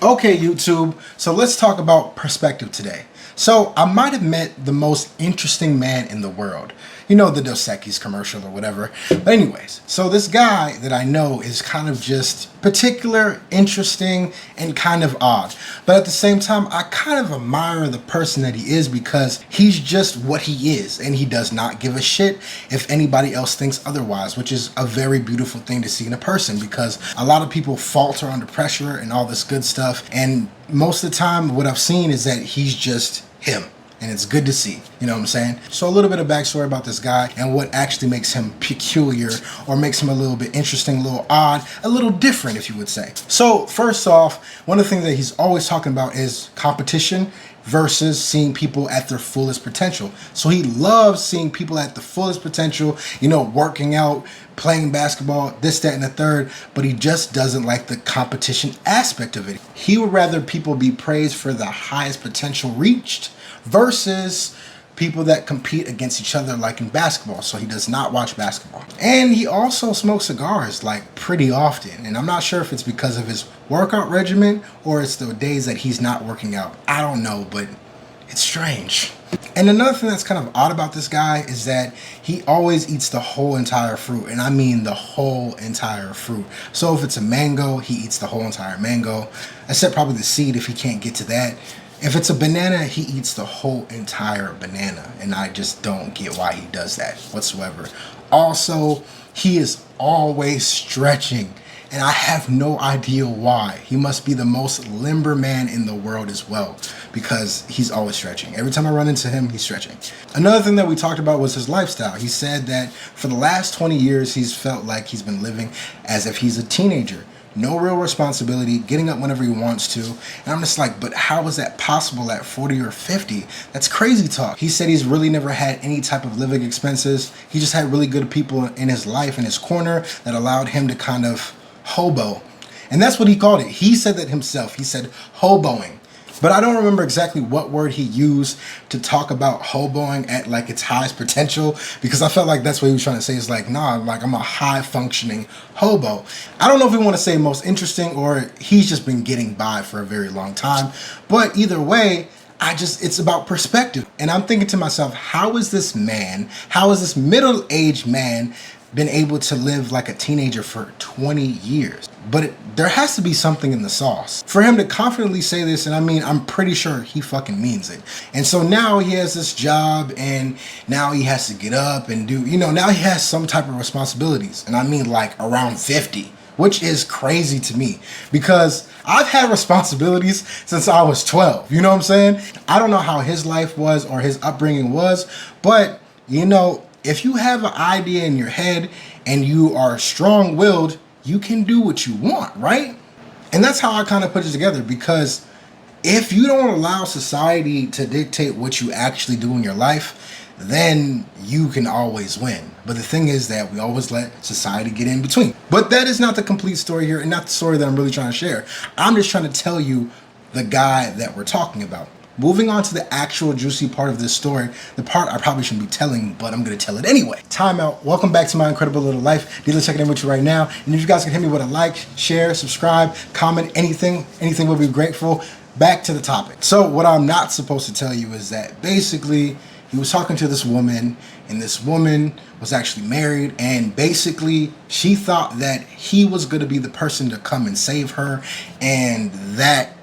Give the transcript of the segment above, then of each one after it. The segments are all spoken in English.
Okay, YouTube, so let's talk about perspective today. So, I might have met the most interesting man in the world. You know, the Dos Equis commercial or whatever. But anyways, so this guy that I know is kind of just particular, interesting, and kind of odd. But at the same time, I kind of admire the person that he is because he's just what he is. And he does not give a shit if anybody else thinks otherwise, which is a very beautiful thing to see in a person because a lot of people falter under pressure and all this good stuff. And most of the time, what I've seen is that he's just him. And it's good to see, you know what I'm saying? So a little bit of backstory about this guy and what actually makes him peculiar or makes him a little bit interesting, a little odd, a little different, if you would say. So first off, one of the things that he's always talking about is competition versus seeing people at their fullest potential. So he loves seeing people at the fullest potential, you know, working out, playing basketball, this, that, and the third, but he just doesn't like the competition aspect of it. He would rather people be praised for the highest potential reached versus people that compete against each other like in basketball. So he does not watch basketball. And he also smokes cigars like pretty often. And I'm not sure if it's because of his workout regimen or it's the days that he's not working out. I don't know, but it's strange. And another thing that's kind of odd about this guy is that he always eats the whole entire fruit. And I mean the whole entire fruit. So if it's a mango, he eats the whole entire mango, except probably the seed if he can't get to that. If it's a banana, he eats the whole entire banana. And I just don't get why he does that whatsoever. Also, he is always stretching. And I have no idea why. He must be the most limber man in the world as well, because he's always stretching. Every time I run into him, he's stretching. Another thing that we talked about was his lifestyle. He said that for the last 20 years, he's felt like he's been living as if he's a teenager. No real responsibility, getting up whenever he wants to. And I'm just like, but how is that possible at 40 or 50? That's crazy talk. He said he's really never had any type of living expenses. He just had really good people in his life, in his corner, that allowed him to kind of hobo. And that's what he called it. He said that himself. He said hoboing. But I don't remember exactly what word he used to talk about hoboing at like its highest potential, because I felt like that's what he was trying to say. Is like, nah, like I'm a high functioning hobo. I don't know if we want to say most interesting or he's just been getting by for a very long time. But either way, it's about perspective. And I'm thinking to myself, how is this middle-aged man been able to live like a teenager for 20 years? But there has to be something in the sauce for him to confidently say this. And I mean, I'm pretty sure he fucking means it. And so now he has this job and now he has to get up and do, you know, now he has some type of responsibilities. And I mean like around 50, which is crazy to me because I've had responsibilities since I was 12. You know what I'm saying? I don't know how his life was or his upbringing was, but you know, if you have an idea in your head and you are strong-willed, you can do what you want, right? And that's how I kind of put it together, because if you don't allow society to dictate what you actually do in your life, then you can always win. But the thing is that we always let society get in between. But that is not the complete story here, and not the story that I'm really trying to share. I'm just trying to tell you the guy that we're talking about. Moving on to the actual juicy part of this story, the part I probably shouldn't be telling, but I'm going to tell it anyway. Time out. Welcome back to my incredible little life. Needless checking in with you right now. And if you guys can hit me with a like, share, subscribe, comment, anything would be grateful. Back to the topic. So what I'm not supposed to tell you is that basically he was talking to this woman, and this woman was actually married, and basically she thought that he was going to be the person to come and save her, and that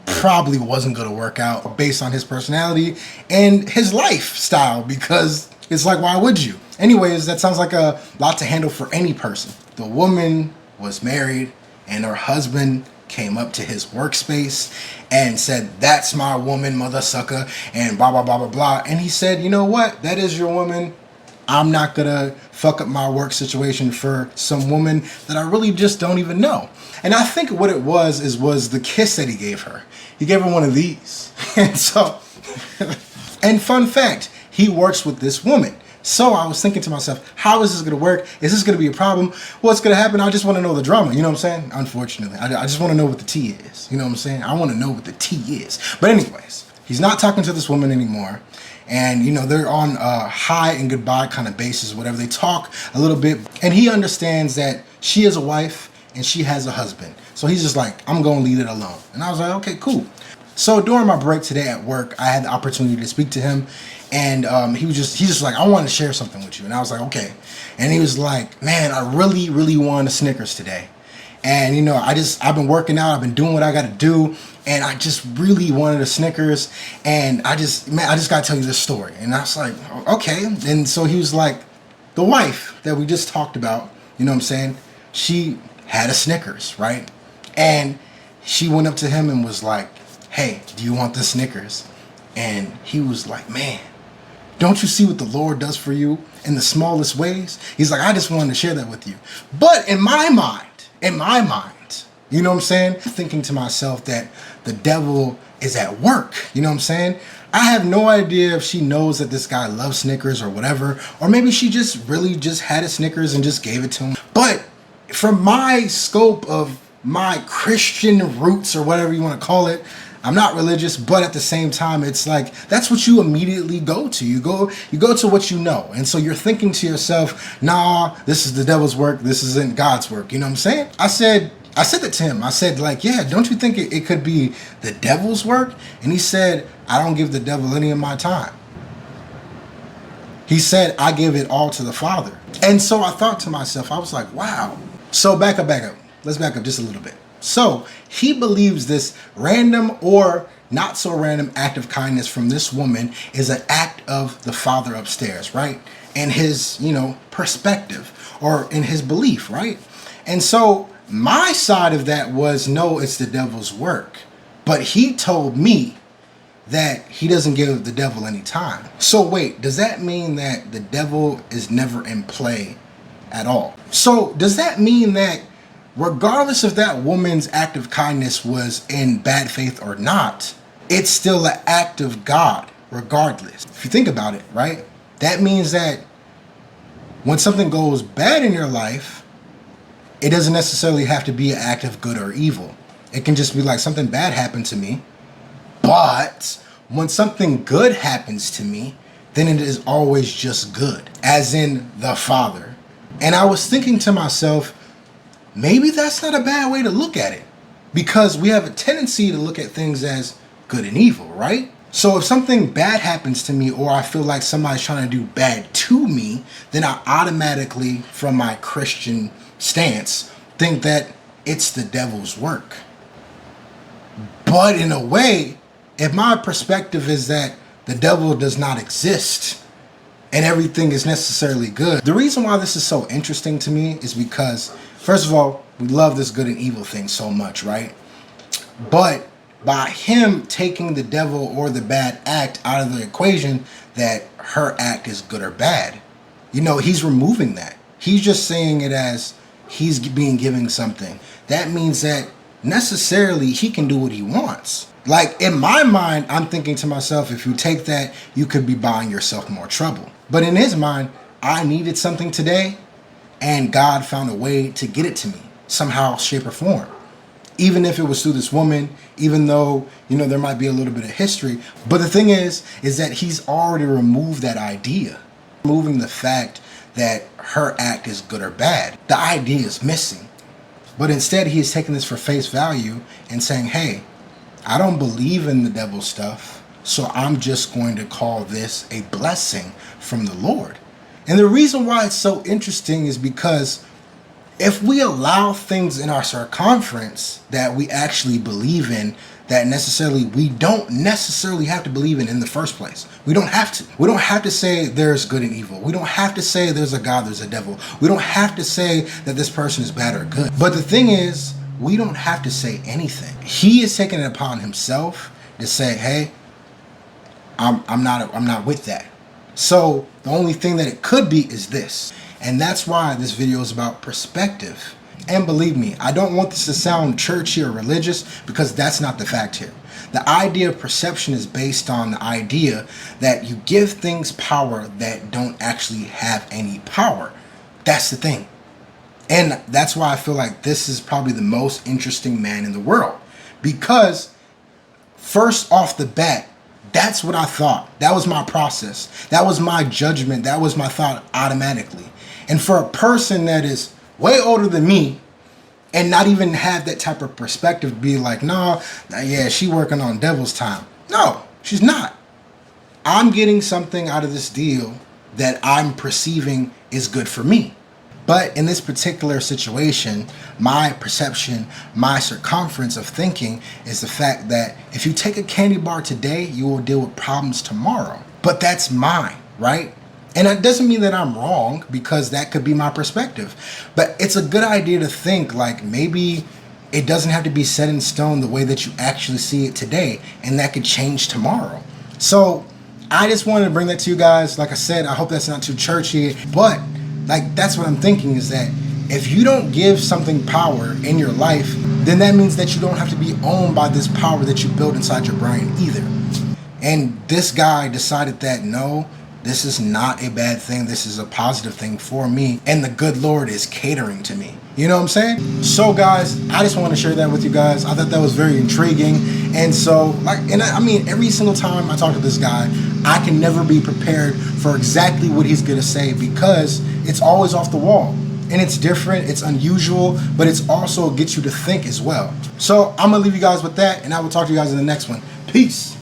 probably wasn't going to work out based on his personality and his lifestyle, because it's like, why would you? Anyways, that sounds like a lot to handle for any person. The woman was married and her husband came up to his workspace and said, "That's my woman, mother sucker," and blah, blah, blah, blah, blah. And he said, you know what? That is your woman. I'm not gonna fuck up my work situation for some woman that I really just don't even know. And I think what it was the kiss that he gave her. He gave her one of these. And so, and fun fact, he works with this woman. So I was thinking to myself, how is this gonna work? Is this gonna be a problem? What's gonna happen? I just wanna know the drama, you know what I'm saying? Unfortunately, I just wanna know what the tea is. You know what I'm saying? I wanna know what the tea is. But anyways, he's not talking to this woman anymore. And, you know, they're on a hi and goodbye kind of basis, whatever. They talk a little bit. And he understands that she is a wife and she has a husband. So he's just like, I'm going to leave it alone. And I was like, okay, cool. So during my break today at work, I had the opportunity to speak to him, and he's just like, I want to share something with you. And I was like, okay. And he was like, man, I really, really wanted a Snickers today. And you know, I've been working out, I've been doing what I got to do, and I just really wanted a Snickers. And I just got to tell you this story. And I was like, okay. And so he was like, the wife that we just talked about, you know what I'm saying? She had a Snickers, right? And she went up to him and was like, hey, do you want the Snickers? And he was like, man, don't you see what the Lord does for you in the smallest ways? He's like, I just wanted to share that with you. But in my mind, you know what I'm saying? Thinking to myself that the devil is at work, you know what I'm saying? I have no idea if she knows that this guy loves Snickers or whatever, or maybe she just really just had a Snickers and just gave it to him. But from my scope of my Christian roots or whatever you want to call it, I'm not religious, but at the same time, it's like, that's what you immediately go to. You go to what you know. And so you're thinking to yourself, nah, this is the devil's work. This isn't God's work. You know what I'm saying? I said that to him. I said, like, yeah, don't you think it could be the devil's work? And he said, I don't give the devil any of my time. He said, I give it all to the Father. And so I thought to myself, I was like, wow. So back up. Let's back up just a little bit. So he believes this random or not so random act of kindness from this woman is an act of the Father upstairs, right? And his, perspective or in his belief, right? And so my side of that was, no, it's the devil's work. But he told me that he doesn't give the devil any time. So wait, does that mean that the devil is never in play at all? So does that mean that regardless if that woman's act of kindness was in bad faith or not, it's still an act of God regardless? If you think about it, right? That means that when something goes bad in your life, it doesn't necessarily have to be an act of good or evil. It can just be like, something bad happened to me, but when something good happens to me, then it is always just good, as in the Father. And I was thinking to myself, maybe that's not a bad way to look at it, because we have a tendency to look at things as good and evil, right? So if something bad happens to me, or I feel like somebody's trying to do bad to me, then I automatically, from my Christian stance, think that it's the devil's work. But in a way, if my perspective is that the devil does not exist and everything is necessarily good, the reason why this is so interesting to me is because, first of all, we love this good and evil thing so much, right? But by him taking the devil or the bad act out of the equation, that her act is good or bad, he's removing that. He's just saying it as he's being given something. That means that necessarily he can do what he wants. Like, in my mind, I'm thinking to myself, if you take that, you could be buying yourself more trouble. But in his mind, I needed something today, and God found a way to get it to me, somehow, shape, or form. Even if it was through this woman, even though, there might be a little bit of history. But the thing is that he's already removed that idea. Removing the fact that her act is good or bad. The idea is missing. But instead, he is taking this for face value and saying, hey, I don't believe in the devil stuff, so I'm just going to call this a blessing from the Lord. And the reason why it's so interesting is because if we allow things in our circumference that we actually believe in, that necessarily we don't necessarily have to believe in the first place. We don't have to. We don't have to say there's good and evil. We don't have to say there's a God, there's a devil. We don't have to say that this person is bad or good. But the thing is, we don't have to say anything. He is taking it upon himself to say, hey, I'm not with that. So the only thing that it could be is this. And that's why this video is about perspective. And believe me, I don't want this to sound churchy or religious, because that's not the fact here. The idea of perception is based on the idea that you give things power that don't actually have any power. That's the thing. And that's why I feel like this is probably the most interesting man in the world. Because first off the bat, that's what I thought. That was my process. That was my judgment. That was my thought automatically. And for a person that is way older than me, and not even have that type of perspective, be like, no, yeah, she working on devil's time. No, she's not. I'm getting something out of this deal that I'm perceiving is good for me. But in this particular situation, my perception, my circumference of thinking is the fact that if you take a candy bar today, you will deal with problems tomorrow. But that's mine, right? And that doesn't mean that I'm wrong, because that could be my perspective. But it's a good idea to think like maybe it doesn't have to be set in stone the way that you actually see it today, and that could change tomorrow. So I just wanted to bring that to you guys. Like I said, I hope that's not too churchy, but like that's what I'm thinking, is that if you don't give something power in your life, then that means that you don't have to be owned by this power that you build inside your brain either. And this guy decided that no, this is not a bad thing. This is a positive thing for me. And the good Lord is catering to me. You know what I'm saying? So guys, I just want to share that with you guys. I thought that was very intriguing. And so I mean, every single time I talk to this guy, I can never be prepared for exactly what he's going to say, because it's always off the wall. And it's different, it's unusual, but it's also gets you to think as well. So I'm going to leave you guys with that, and I will talk to you guys in the next one. Peace.